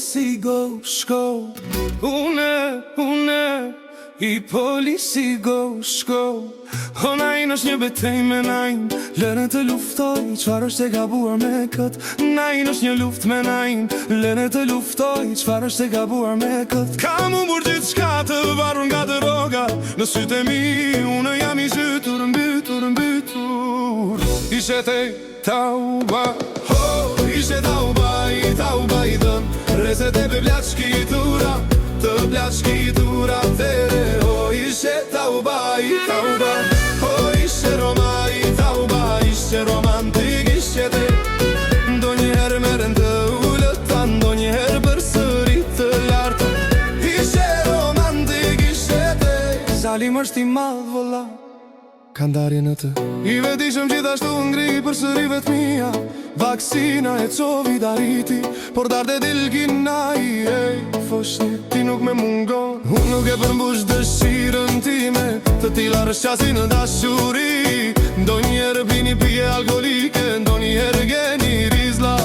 polisi go shko. Une I polisi go shko. O najnë është një betej me najnë, lene të luftoj, qfar është e gabuar me këtë. Najnë është një luft me najnë, lene të luftoj, qfar është e gabuar me këtë. Kam umbur gjithë shka të varur nga të roga, në sytë e mi, unë jam I zhytur, mbytur. Ishe te tauba, ishe tauba I dëm, rezet e be blaçki tura, të blaçki tura tere. Ishe tauba, ishe Roma I tauba, ishe romantik, ishe te. Ndo njëherë meren të ullëta, ndo njëherë për sërit të larta. Ishe romantik, ishe te. Zalim është I madh volla, kanë darje në të. I vetishëm gjithashtu ngri për sëri vetmia, vaksina e covi dariti, por darde dilgina I foshni. Ti nuk me mungon, unë nuk e përmbush dëshirën time, të tila rëshqasi në dashuri. Ndo njerë pini pije alkoholike, ndo njerë geni rizla.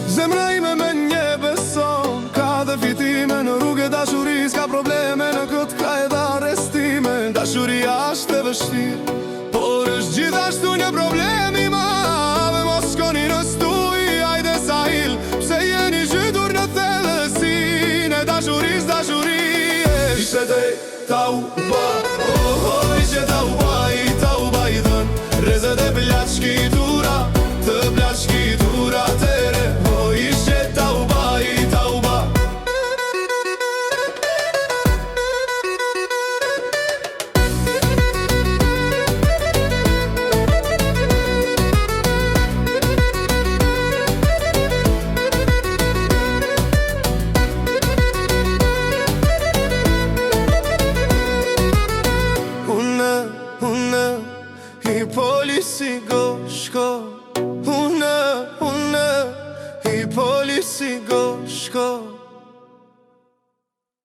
Zemra ime me nje beson, ka dhe fitime në rrugë e dashuris, ka probleme në këtë ka e da restime. Dashuria është e vështirë, por është gjithashtu një problemi madhe. Mos shkoni në stuj, ajde sahil, pse jeni zhytur në thellësin e dashuris, Ishe te tauba, ishe tauba I dën, rezet e blaçki tura, të blaçki tura tere. Ishe tauba, I polisi go shko. Une I polisi go shko.